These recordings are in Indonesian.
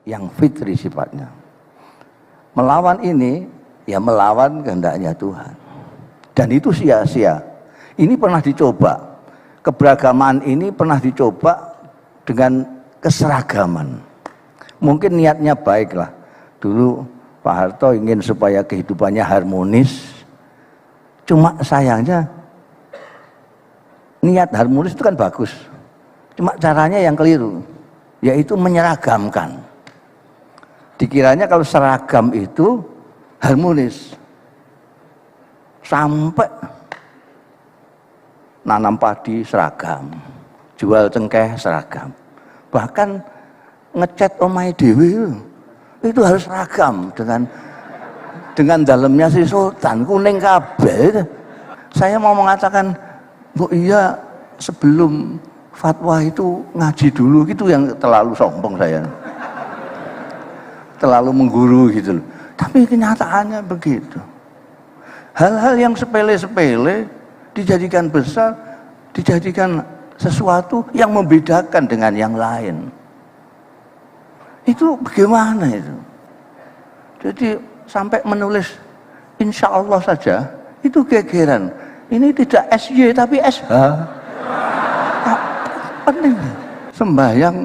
yang fitri sifatnya. Melawan ini ya melawan kehendaknya Tuhan. Dan itu sia-sia. Ini pernah dicoba. Keberagaman ini pernah dicoba dengan keseragaman. Mungkin niatnya baiklah. Dulu Pak Harto ingin supaya kehidupannya harmonis. Cuma sayangnya niat harmonis itu kan bagus. Cuma caranya yang keliru, yaitu menyeragamkan. Dikiranya kalau seragam itu harmonis. Sampai nanam padi seragam, jual cengkeh seragam. Bahkan ngecat omahe dhewe itu harus seragam dengan dalamnya si sultan kuning kabeh. Saya mau mengatakan, Bu iya sebelum fatwa itu ngaji dulu gitu, yang terlalu sombong saya. Terlalu mengguru gitu loh. Tapi kenyataannya begitu. Hal-hal yang sepele-sepele dijadikan besar, dijadikan sesuatu yang membedakan dengan yang lain. Itu bagaimana itu? Jadi sampai menulis insya Allah saja, itu gegeran. Ini tidak SY tapi SH. Penting. Sembahyang.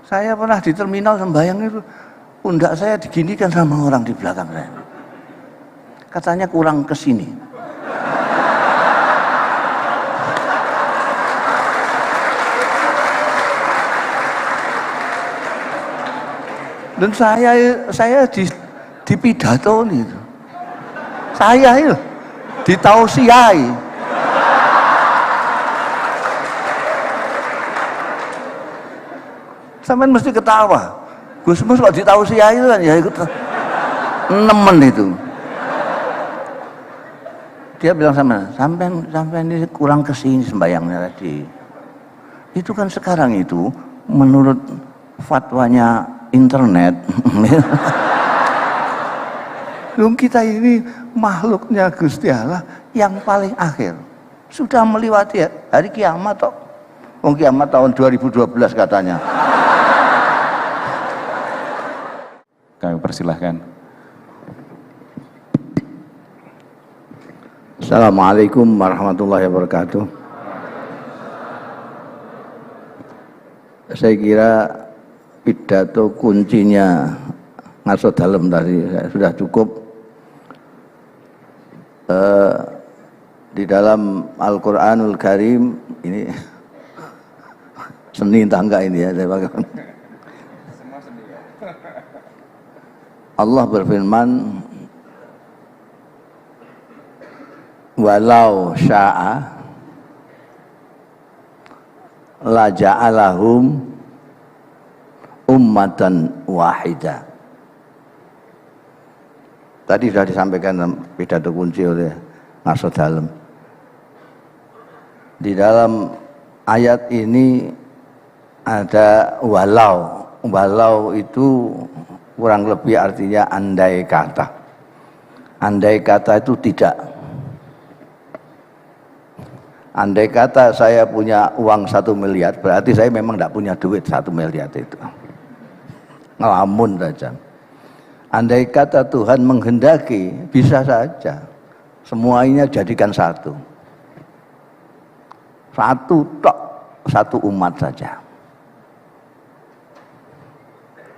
Saya pernah di terminal sembahyang itu, pundak saya diginikan sama orang di belakang saya. Katanya kurang kesini. Dan saya di pidato itu. Saya itu ditausiai. Sampai mesti ketawa. Gus Mus kok ditausiai itu kan ya ikut nemen itu. Dia bilang sampai ini kurang kesini sembayangnya tadi. Itu kan sekarang itu menurut fatwanya internet. Kita ini makhluknya Gusti Allah yang paling akhir. Sudah melewati hari kiamat toh. Wong kiamat tahun 2012 katanya. Kami persilahkan. Assalamualaikum warahmatullahi wabarakatuh. Saya kira pidato kuncinya ngaso dalem tadi sudah cukup. Di dalam Al-Quranul Karim ini seni tangga ini ya saya pakai. Allah berfirman, walau sya'a la ja'alahum ummatan wahidah. Tadi sudah disampaikan dalam pidato kunci oleh Ngaso Dalem. Di dalam ayat ini ada walau. Walau itu kurang lebih artinya andai kata. Andai kata itu tidak. Andai kata saya punya uang 1 miliar, berarti saya memang tidak punya duit 1 miliar itu. Ngelamun saja. Andai kata Tuhan menghendaki, bisa saja semuanya jadikan satu. Satu tok, satu umat saja.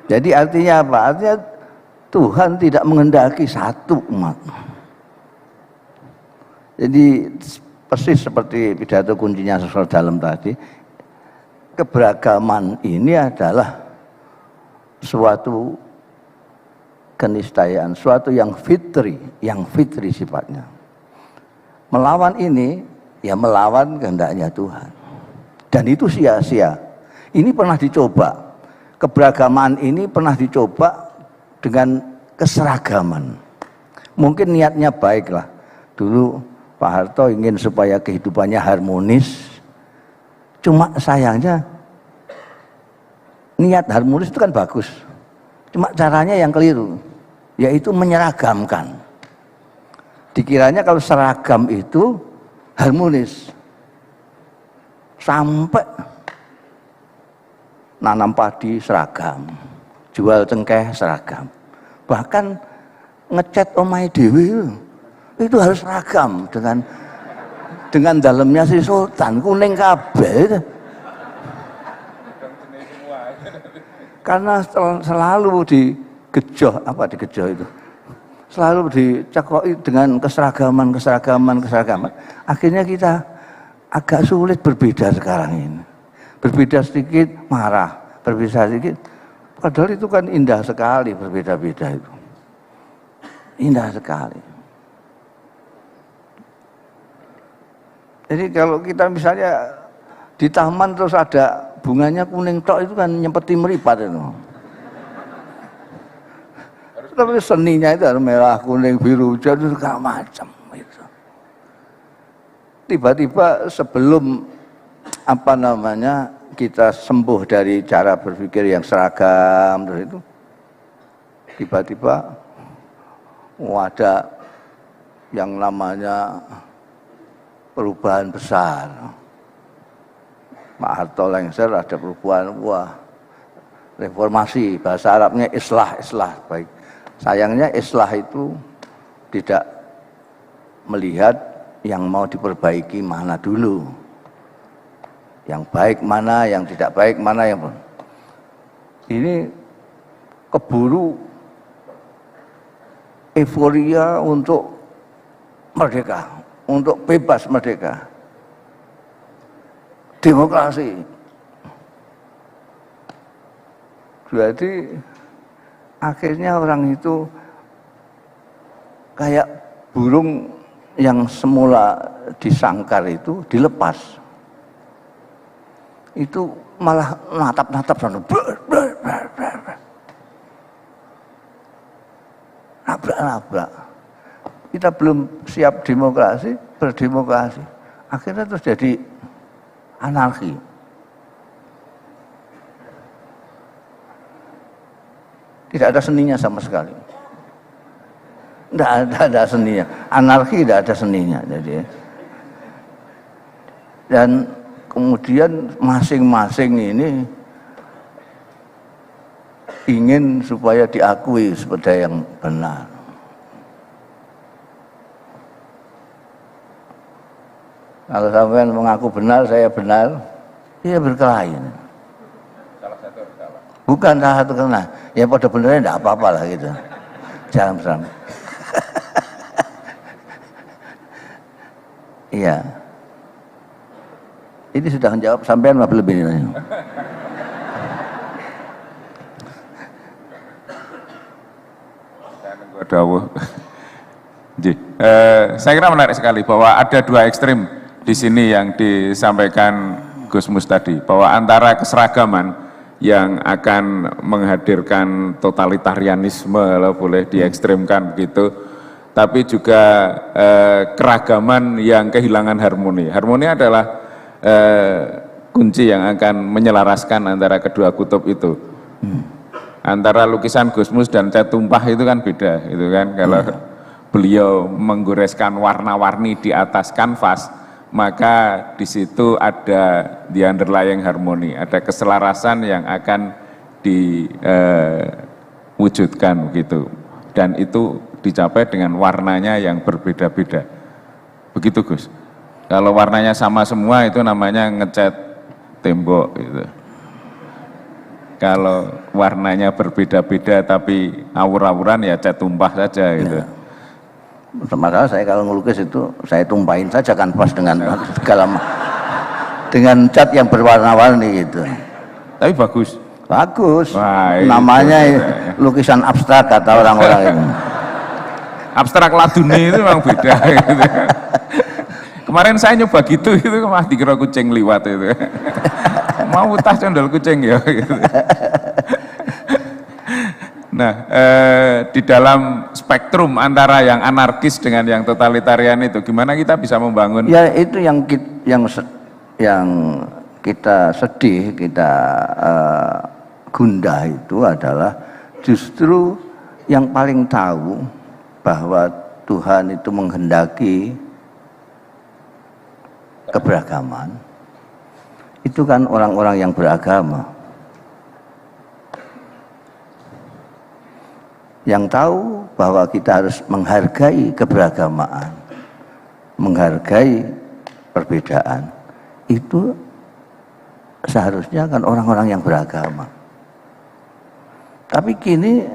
Jadi artinya apa? Artinya Tuhan tidak menghendaki satu umat. Jadi persis seperti pidato kuncinya Ngaso Dalem tadi, keberagaman ini adalah suatu keniscayaan, suatu yang fitri sifatnya. Melawan ini ya melawan kehendaknya Tuhan. Dan itu sia-sia. Ini pernah dicoba. Keberagaman ini pernah dicoba dengan keseragaman. Mungkin niatnya baiklah. Dulu Pak Harto ingin supaya kehidupannya harmonis. Cuma sayangnya niat harmonis itu kan bagus. Cuma caranya yang keliru, yaitu menyeragamkan. Dikiranya kalau seragam itu harmonis. Sampai nanam padi seragam, jual cengkeh seragam, bahkan ngecat omahe dhewe itu harus seragam dengan dalamnya si sultan kuning kabeh. Karena selalu digejoh itu, selalu dicekoki dengan keseragaman. Akhirnya kita agak sulit berbeda sekarang ini. Berbeda sedikit marah, berbeda sedikit. Padahal itu kan indah sekali berbeda-beda itu. Indah sekali. Jadi kalau kita misalnya di taman terus ada bunganya kuning tok itu kan nyempeti meripat itu. Tapi seninya itu harus merah, kuning, biru, hijau itu segala macam gitu. Tiba-tiba sebelum kita sembuh dari cara berpikir yang seragam terus itu, tiba-tiba ada yang namanya perubahan besar. Pak Harto lengser ada perubahan, reformasi, bahasa Arabnya islah baik. Sayangnya islah itu tidak melihat yang mau diperbaiki mana dulu. Yang baik mana, yang tidak baik mana, yang ini keburu euforia untuk merdeka, untuk bebas merdeka. Demokrasi. Jadi akhirnya orang itu kayak burung yang semula disangkar itu dilepas. Itu malah natap-natap sana. Nabrak-nabrak. Kita belum siap demokrasi, berdemokrasi. Akhirnya terus jadi anarki. Tidak ada seninya sama sekali. Tidak ada seninya. Anarki tidak ada seninya. Jadi, dan kemudian masing-masing ini ingin supaya diakui sebagai yang benar. Kalau sampean mengaku benar, saya benar, dia berkelahi. Salah satu salah. Bukan salah satu kena, ya pada benernya tidak apa-apa lah gitu. Jangan beram. Iya. Ini sudah menjawab sampean lebih ini. Saya kira menarik sekali bahwa ada dua ekstrim di sini yang disampaikan Gus Mus tadi, bahwa antara keseragaman yang akan menghadirkan totalitarianisme, boleh diekstrimkan begitu, tapi juga keragaman yang kehilangan harmoni. Harmoni adalah kunci yang akan menyelaraskan antara kedua kutub itu. Antara lukisan Gus Mus dan cat tumpah itu kan beda, itu kan. Kalau beliau menggoreskan warna-warni di atas kanvas, maka di situ ada the underlying harmony, ada keselarasan yang akan diwujudkan gitu, dan itu dicapai dengan warnanya yang berbeda-beda. Begitu Gus. Kalau warnanya sama semua itu namanya ngecat tembok gitu. Kalau warnanya berbeda-beda tapi awur-awuran ya cat tumpah saja gitu. Ya. Masalah saya kalau ngelukis itu saya tumpahin saja kanvas dengan segala dengan cat yang berwarna-warni gitu. Tapi bagus. Bagus. Wah, namanya itu lukisan abstrak kata orang-orang itu. Abstrak laduni itu memang beda gitu. Kemarin saya nyoba gitu itu mah dikira kucing liwat itu. Mau utah condol kucing ya gitu. Nah, di dalam spektrum antara yang anarkis dengan yang totalitarian itu, gimana kita bisa membangun? Ya itu yang kita sedih, kita gundah itu adalah justru yang paling tahu bahwa Tuhan itu menghendaki keberagaman. Itu kan orang-orang yang beragama. yang tahu bahwa kita harus menghargai keberagamaan, menghargai perbedaan, itu seharusnya kan orang-orang yang beragama. Tapi kini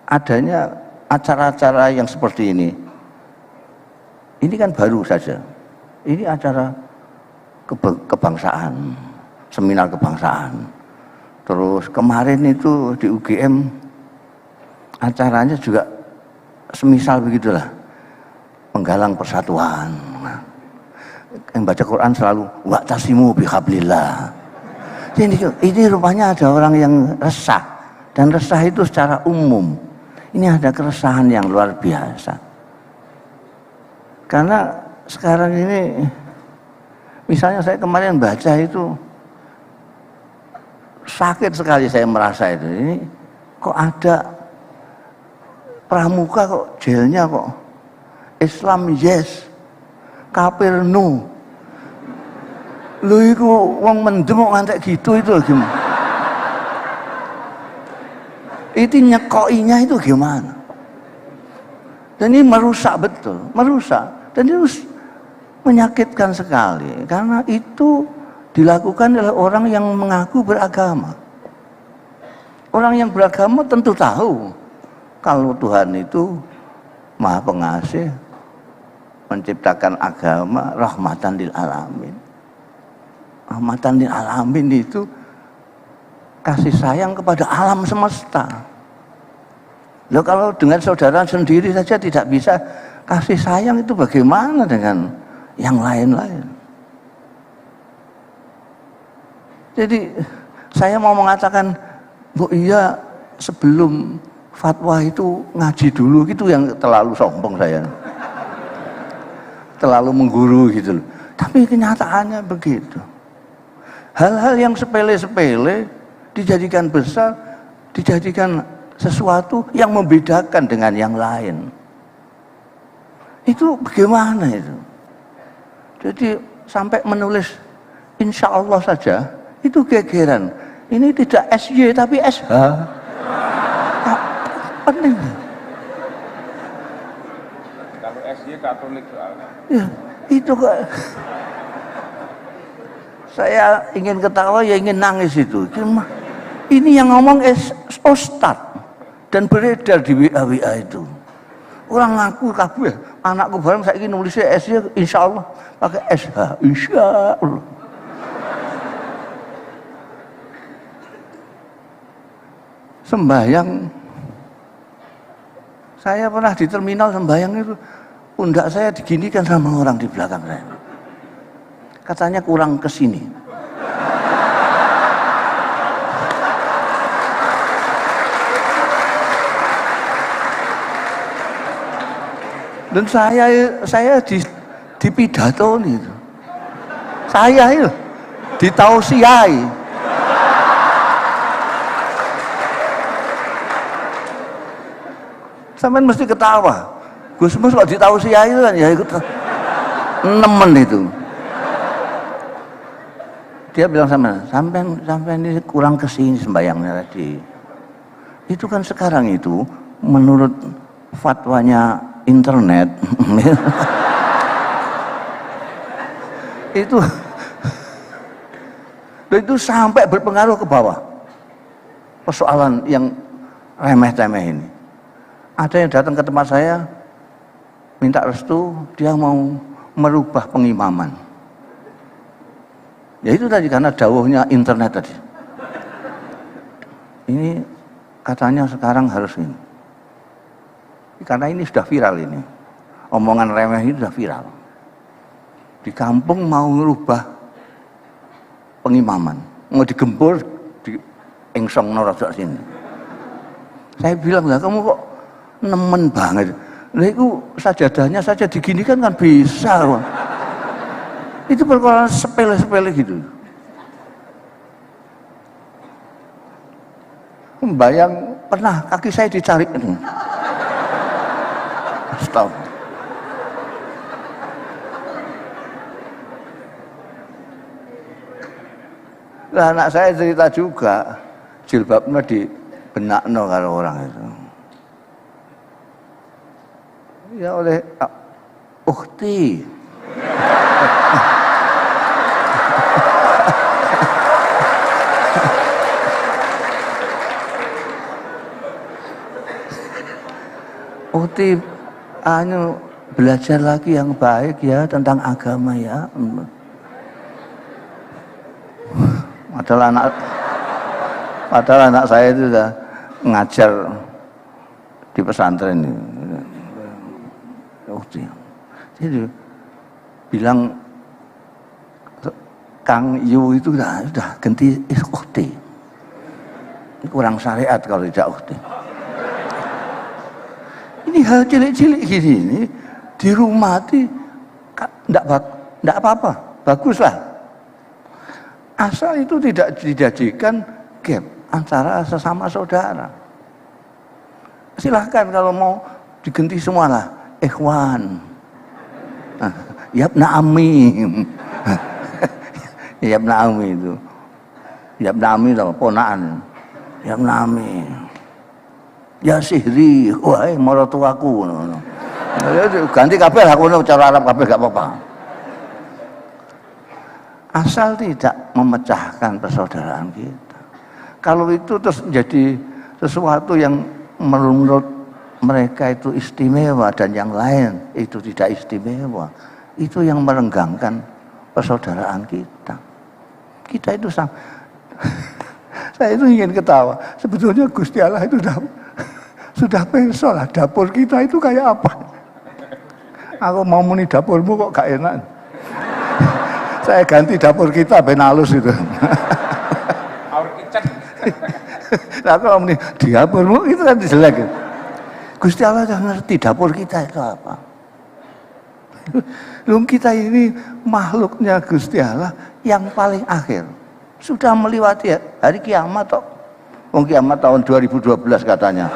adanya acara-acara yang seperti ini kan baru saja. Ini acara kebangsaan, seminar kebangsaan. Terus kemarin itu di UGM acaranya juga semisal begitulah, menggalang persatuan. Yang baca Quran selalu wa'tasimu bihablillah. Ini rupanya ada orang yang resah, dan resah itu secara umum. Ini ada keresahan yang luar biasa. Karena sekarang ini, misalnya saya kemarin baca itu, sakit sekali saya merasa itu. Ini kok ada pramuka kok jelnya kok Islam yes, kafir no. Lu iku wong mendem kok ngantek gitu itu gimana? Itu nyekoinya itu gimana? Dan ini merusak betul, merusak. Dan itu menyakitkan sekali karena itu dilakukan oleh orang yang mengaku beragama. Orang yang beragama tentu tahu kalau Tuhan itu Maha Pengasih, menciptakan agama rahmatan lil alamin. Rahmatan lil alamin itu kasih sayang kepada alam semesta. Loh, kalau dengan saudara sendiri saja tidak bisa kasih sayang, itu bagaimana dengan yang lain-lain? Jadi saya mau mengatakan, Bu, iya sebelum fatwa itu ngaji dulu, gitu yang terlalu sombong saya. Terlalu mengguru gitu loh. Tapi kenyataannya begitu. Hal-hal yang sepele-sepele dijadikan besar, dijadikan sesuatu yang membedakan dengan yang lain. Itu bagaimana itu? Jadi sampai menulis insya Allah saja, itu gegeran. Ini tidak SY tapi SH. Penting. Kalau SY Katolik soalnya. Ya, itu kok. Saya ingin ketawa ya ingin nangis itu. Ini yang ngomong Ustadz dan beredar di WA itu. Orang ngaku kabeh, anakku bareng saya ingin nulisnya SY insya Allah pakai SH, insya Allah. Sembahyang, saya pernah di terminal sembahyang itu, pundak saya diginikan sama orang di belakang saya. Katanya kurang kesini. Dan saya di pidato nih, saya itu ditausiai. Sampai mesti ketawa. Gusmus kok ditausiai itu kan ya ikut nemen itu. Dia bilang sampai ini kurang kesini sembayangnya tadi. Itu kan sekarang itu menurut fatwanya internet itu sampai berpengaruh ke bawah. Persoalan yang remeh-temeh ini. Ada yang datang ke tempat saya minta restu, dia mau merubah pengimaman. Ya itu tadi karena dawuhnya internet tadi. Ini katanya sekarang harus ini. Karena ini sudah viral ini. Omongan remeh ini sudah viral. Di kampung mau merubah pengimaman, mau digempur di engsong norojok sini. Saya bilang, lah kamu kok nemen banget. Lah itu sajadahnya saja diginikan kan bisa. Itu perkara sepele-sepele gitu. Membayang pernah kaki saya dicari. Stop. Lah anak saya cerita juga, jilbabnya di benakno karo orang itu. Ya oleh ukhti. Ukhti, belajar lagi yang baik ya tentang agama ya. Padahal anak saya itu sudah ngajar di pesantren ini. Jadi bilang Kang Yu itu sudah ganti ukhti. Ini kurang syariat kalau tidak ukhti. Ini hal cilik-cilik gini ini di rumah tidak apa-apa, baguslah. Asal itu tidak dijadikan gap antara sesama saudara. Silahkan kalau mau diganti semualah, ikhwan, yabna amim, yabna ami itu, yabna ami itu ponaan, yabna ami, ya sihri, wah maratuaku, ganti kabeh aku cara Arab kabeh gak apa-apa. Asal tidak memecahkan persaudaraan kita. Kalau itu terus menjadi sesuatu yang menurut mereka itu istimewa dan yang lain itu tidak istimewa, itu yang merenggangkan persaudaraan kita. Kita itu saya itu ingin ketawa. Sebetulnya Gusti Allah itu sudah pensil lah. Dapur kita itu kayak apa? Aku mau muni dapurmu kok gak enak. Saya ganti dapur kita ben halus itu. Our kitchen. Nah, kalau muni dapurmu itu kan jelek. Gusti Allah sudah ngerti dapur kita itu apa. Lung kita ini makhluknya Gusti Allah yang paling akhir. Sudah melewati hari kiamat toh. Wong kiamat tahun 2012 katanya.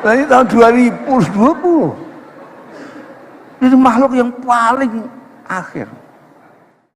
Nah, ini tahun 2020. Itu makhluk yang paling akhir.